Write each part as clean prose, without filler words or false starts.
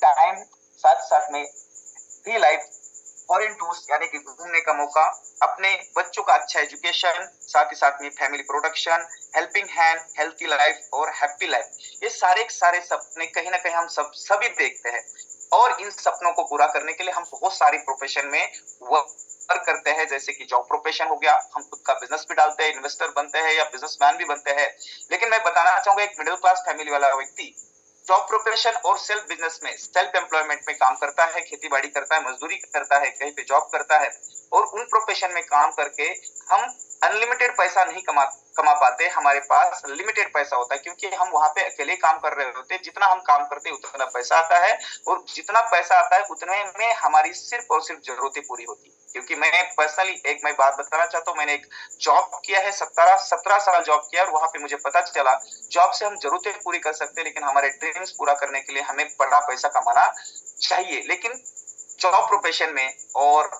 Time, साथ साथ में फ्री लाइफ, फॉरेन टूर्स यानी कि घूमने का मौका, अपने बच्चों का अच्छा एजुकेशन, साथ ही साथ में family production, helping hand, healthy life और हैप्पी लाइफ, ये सारे के सारे सपने कहीं ना कहीं हम सभी देखते हैं। और इन सपनों को पूरा करने के लिए हम बहुत सारी प्रोफेशन में वर्क करते हैं, जैसे कि जॉब प्रोफेशन हो गया, हम खुद का बिजनेस भी डालते हैं, इन्वेस्टर बनते हैं या बिजनेसमैन भी बनते हैं। लेकिन मैं बताना चाहूंगा, एक मिडिल क्लास फैमिली वाला व्यक्ति जॉब प्रोफेशन और सेल्फ बिजनेस में, सेल्फ एम्प्लॉयमेंट में काम करता है, खेती बाड़ी करता है, मजदूरी करता है, कहीं पे जॉब करता है, और उन प्रोफेशन में काम करके हम अनलिमिटेड पैसा नहीं कमा पाते। हमारे पास लिमिटेड पैसा होता है, क्योंकि हम वहां पे अकेले काम कर रहे होते हैं। जितना हम काम करते हैं उतना पैसा आता है, और जितना पैसा आता है उतने में हमारी सिर्फ और सिर्फ जरूरतें पूरी होती है। क्योंकि मैंने पर्सनली एक मैं बात बताना चाहता हूँ, मैंने एक जॉब किया है, 17 साल जॉब किया, और वहां पे मुझे पता चला जॉब से हम जरूरतें पूरी कर सकते हैं, लेकिन हमारे ड्रीम्स पूरा करने के लिए हमें बड़ा पैसा कमाना चाहिए। लेकिन जॉब प्रोफेशन में और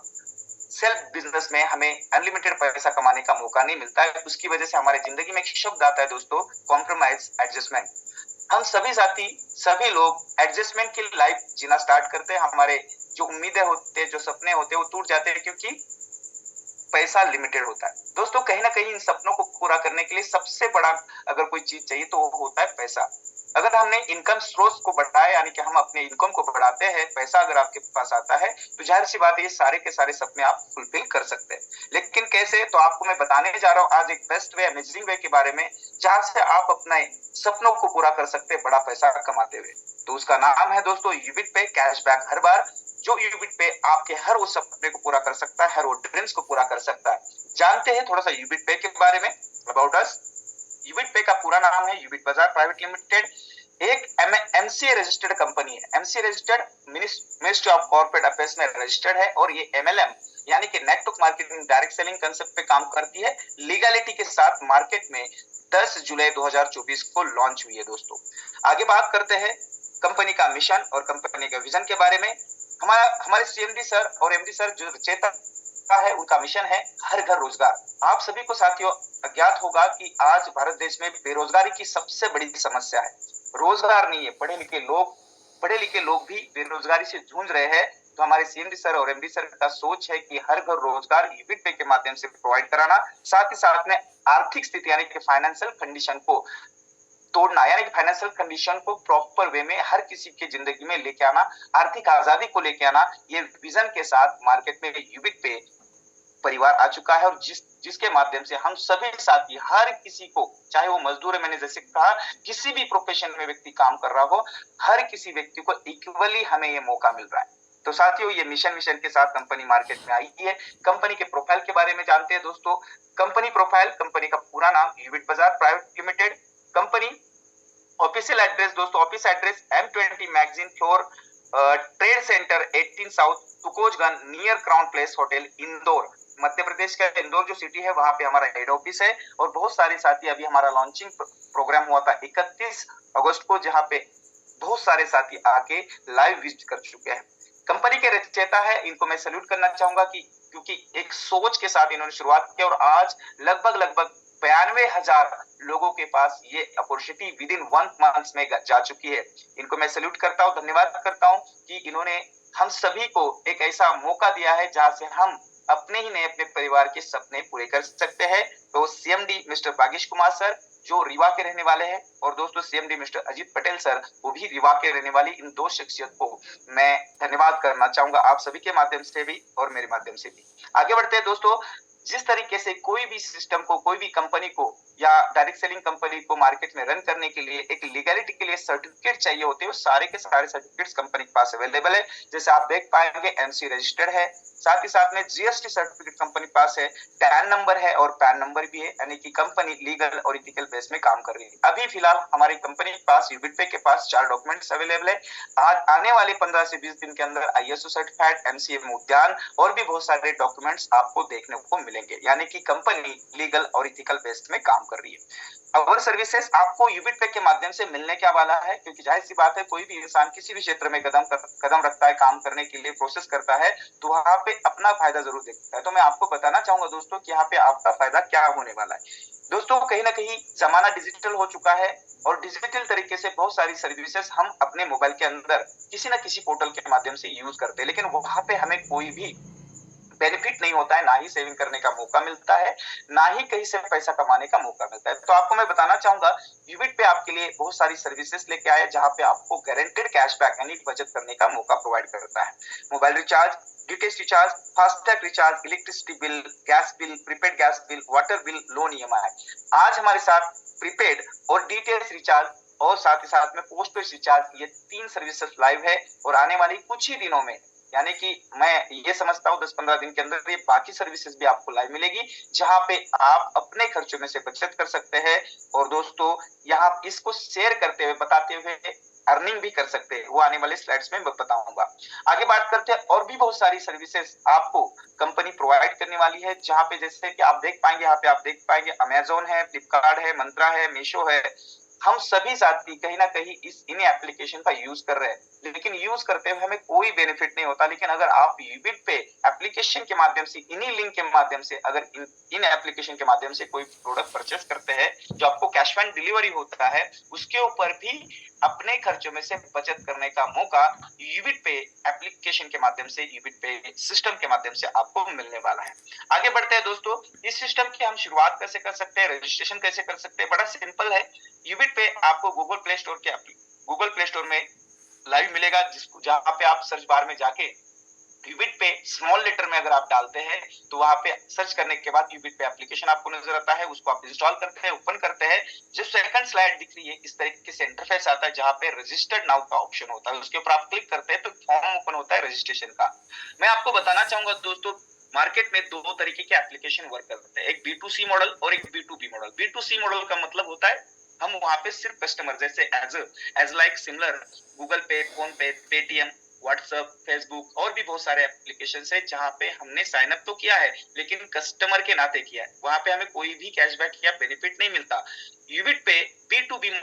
सेल्फ बिजनेस में हमें अनलिमिटेड पैसा कमाने का मौका नहीं मिलता है। उसकी वजह से हमारे जिंदगी में एक शब्द आता है दोस्तों, कॉम्प्रोमाइज, एडजस्टमेंट। हम सभी साथी, सभी लोग एडजस्टमेंट की लाइफ जीना स्टार्ट करते हैं। हमारे जो उम्मीदें होते हैं, जो सपने होते हैं, वो टूट जाते हैं, क्योंकि पैसा लिमिटेड होता है। दोस्तों कहीं ना कहीं इन सपनों को पूरा करने के लिए सबसे बड़ा अगर कोई चीज चाहिए तो वो होता है पैसा। अगर हमने इनकम स्रोत को बढ़ाया, यानी कि हम अपने इनकम को बढ़ाते हैं, पैसा अगर आपके पास आता है, तो जाहिर सी बात है ये सारे के सारे सपने आप फुलफिल कर सकते हैं। लेकिन कैसे, तो आपको मैं बताने जा रहा हूँ आज एक बेस्ट वे, अमेजिंग वे के बारे में, जहां से आप अपने सपनों को पूरा कर सकते हैं बड़ा पैसा कमाते हुए। तो उसका नाम है दोस्तों यूबिट पे कैशबैक हर बार। जो यूबिट पे आपके हर वो सपने को पूरा कर सकता है, हर वो ड्रीम्स को पूरा कर सकता है। जानते हैं थोड़ा सा यूबिट पे के बारे में, अबाउट अस। यूबिट पे का पूरा नाम है यूबिट बाजार प्राइवेट लिमिटेड। एक एमसीए रजिस्टर्ड कंपनी है। MCA registered, ministry of corporate affairs में रजिस्टर्ड है, और ये एमएलएम यानी कि network marketing direct selling concept पे काम करती है। लीगलिटी के साथ मार्केट में 10 जुलाई 2024 को लॉन्च हुई है दोस्तों। आगे बात करते हैं कंपनी का मिशन और कंपनी का विजन के बारे में। हमारे सीएमडी सर और एमडी सर जो चेता है, उनका मिशन है हर घर रोजगार। आप सभी को साथियों अज्ञात होगा कि आज भारत देश में बेरोजगारी की सबसे बड़ी समस्या है। रोजगार नहीं है, पढ़े लिखे लोग भी बेरोजगारी से जूझ रहे हैं। तो हमारे सीएमडी सर और एमडी सर का सोच है कि हर घर रोजगार यूबिट पे के माध्यम से प्रोवाइड कराना, साथ ही साथ में आर्थिक स्थिति यानी कि फाइनेंशियल कंडीशन को तोड़ना, यानी कि फाइनेंशियल कंडीशन को प्रॉपर वे में हर किसी की जिंदगी में लेके आना, आर्थिक आजादी को लेके आना। ये विजन के साथ मार्केट में यूबिट पे परिवार आ चुका है, और जिसके माध्यम से हम सभी साथी, हर किसी को, चाहे वो मजदूर है, मैंने जैसे कहा, किसी भी प्रोफेशन में व्यक्ति काम कर रहा हो, हर किसी व्यक्ति को इक्वली हमें ये मौका मिल रहा है। तो साथियों ये मिशन के साथ कंपनी मार्केट में आई है। कंपनी के प्रोफाइल के बारे में जानते हैं दोस्तों। कंपनी प्रोफाइल, कंपनी का पूरा नाम यूबिट बाजार private limited. Company official address दोस्तों, office address M20 magazine floor, trade centre 18 south, Tukoganj, near crown place hotel, Indore, Madhya Pradesh का इंदौर जो सिटी है, वहां पे हमारा हेड ऑफिस है। और बहुत सारे साथी, अभी हमारा लॉन्चिंग प्रोग्राम हुआ था 31 अगस्त को, जहां पे बहुत सारे साथी आके लाइव विजिट कर चुके हैं। कंपनी के रचयिता है, इनको मैं सैल्यूट करना चाहूंगा कि क्योंकि एक सोच के साथ इन्होंने शुरुआत की, और आज लगभग 92,000 लोगों के पास ये अपॉर्चुनिटी विद इन 1 मंथ में जा चुकी है। इनको मैं सैल्यूट करता हूँ, धन्यवाद करता हूँ कि इन्होंने हम सभी को एक ऐसा मौका दिया है जहां से हम अपने ही नए अपने परिवार के सपने पूरे कर सकते हैं। तो CMD mister Bhagesh Kumar sir जो रीवा के रहने वाले हैं, और दोस्तों CMD mister Ajit Patel sir वो भी रीवा के रहने वाली, इन दो शख्सियत को मैं धन्यवाद करना चाहूंगा आप सभी के माध्यम से भी और मेरे माध्यम से भी। आगे बढ़ते हैं दोस्तों। जिस तरीके से कोई भी सिस्टम को, कोई भी कंपनी को या डायरेक्ट सेलिंग कंपनी को मार्केट में रन करने के लिए एक लीगलिटी के लिए सर्टिफिकेट चाहिए होते हैं, वो सारे के सारे सर्टिफिकेट्स कंपनी के पास अवेलेबल है। जैसे आप देख पाएंगे एमसी रजिस्टर्ड है, साथ ही साथ में जीएसटी सर्टिफिकेट कंपनी के पास है, टैन नंबर है और पैन नंबर भी है, यानी कि कंपनी लीगल और इथिकल बेस में काम कर रही है। अभी फिलहाल हमारी कंपनी के पास, यूबिट पे के पास 4 डॉक्यूमेंट्स अवेलेबल है। आज आने वाले 15 से 20 दिन के अंदर आईएसओ सर्टिफाइड, एमसीएम उद्यान और भी बहुत सारे डॉक्यूमेंट्स आपको देखने को मिलेंगे, यानी कि कंपनी लीगल और इथिकल बेस्ड में काम कर रही है। अवर सर्विसेज आपको यूबिट पे के माध्यम से मिलने क्या वाला है, क्योंकि जाहिर सी बात है कोई भी इंसान किसी भी क्षेत्र में कदम रखता है, काम करने के लिए प्रोसेस करता है, तो वहां पे अपना फायदा जरूर देखता है। तो मैं आपको बताना चाहूंगा दोस्तों कि यहाँ पे आपका फायदा क्या होने वाला है। दोस्तों कहीं ना कहीं जमाना डिजिटल हो चुका है और डिजिटल तरीके से बहुत सारी सर्विसेज हम अपने मोबाइल के अंदर किसी ना किसी पोर्टल के माध्यम से यूज करते हैं, लेकिन वहां पे हमें कोई भी बेनिफिट नहीं होता है, ना ही सेविंग करने का मौका मिलता है, ना ही कहीं से पैसा कमाने का मौका मिलता है। तो आपको मैं बताना चाहूंगा यूबिट पे आपके लिए बहुत सारी सर्विसेज लेके आए जहां पे आपको गारंटेड कैशबैक यानी बचत करने का मौका प्रोवाइड करता है। Mobile recharge, DTH recharge, FASTag recharge, electricity bill, gas bill, prepaid gas bill, water bill, loan EMI. आज हमारे साथ प्रीपेड और डीटीएच रिचार्ज और साथ ही साथ में पोस्ट पेड रिचार्ज, ये 3 सर्विसेज लाइव है और आने वाली कुछ ही दिनों में, यानी कि मैं ये समझता हूँ 10-15 दिन के अंदर ये बाकी सर्विसेज भी आपको लाइव मिलेगी, जहां पे आप अपने खर्चों में से बचत कर सकते हैं। और दोस्तों यहाँ इसको शेयर करते हुए, बताते हुए अर्निंग भी कर सकते हैं, वो आने वाले स्लाइड्स में बताऊंगा। आगे बात करते हैं, और भी बहुत सारी सर्विसेज आपको कंपनी प्रोवाइड करने वाली है, जहां पे जैसे कि आप देख पाएंगे, यहाँ पे आप देख पाएंगे अमेजोन है, फ्लिपकार्ट है, मंत्रा है, मीशो है। हम सभी साथी कहीं ना कहीं इन एप्लीकेशन का यूज कर रहे हैं, लेकिन यूज करते हुए हमें कोई बेनिफिट नहीं होता। लेकिन अगर आप यूबिट पे एप्लीकेशन के माध्यम से, इन्हीं लिंक के माध्यम से, अगर इन एप्लीकेशन के माध्यम से कोई प्रोडक्ट परचेस करते हैं, जो आपको कैश ऑन डिलीवरी होता है, उसके ऊपर भी अपने खर्चों में से बचत करने का मौका यूबिट पे एप्लीकेशन के माध्यम से, यूबिट पे सिस्टम के माध्यम से आपको मिलने वाला है। आगे बढ़ते हैं दोस्तों, इस सिस्टम की हम शुरुआत कैसे कर सकते हैं, रजिस्ट्रेशन कैसे कर सकते हैं, बड़ा सिंपल है। यूबिट पे आपको गूगल प्ले स्टोर में लाइव मिलेगा, जिसको जहां पे आप सर्च बार में जाके यूबिट पे स्मॉल लेटर में अगर आप डालते हैं, तो वहां पे सर्च करने के बाद यूबिट पे एप्लीकेशन आपको नजर आता है, उसको आप इंस्टॉल करते हैं, ओपन करते हैं। जो सेकंड स्लाइड दिख रही है, इस तरीके से इंटरफेस आता है, जहां पे रजिस्टर्ड नाउ का ऑप्शन होता है, उसके ऊपर आप क्लिक करते हैं तो फॉर्म ओपन होता है रजिस्ट्रेशन का। मैं आपको बताना चाहूंगा दोस्तों, मार्केट में दो तरीके के एप्लीकेशन वर्क करते हैं, एक B2C मॉडल और एक B2B मॉडल। B2C मॉडल का मतलब होता है हम वहां पे सिर्फ कस्टमर, जैसे एज लाइक सिमिलर गूगल पे, फोन पे, पेटीएम, व्हाट्सएप, फेसबुक और भी बहुत सारे एप्लीकेशन है, जहां पे हमने साइन अप तो किया है लेकिन कस्टमर के नाते किया है, वहां पे हमें कोई भी कैशबैक या बेनिफिट नहीं मिलता। यूबिट पे B2B मॉडल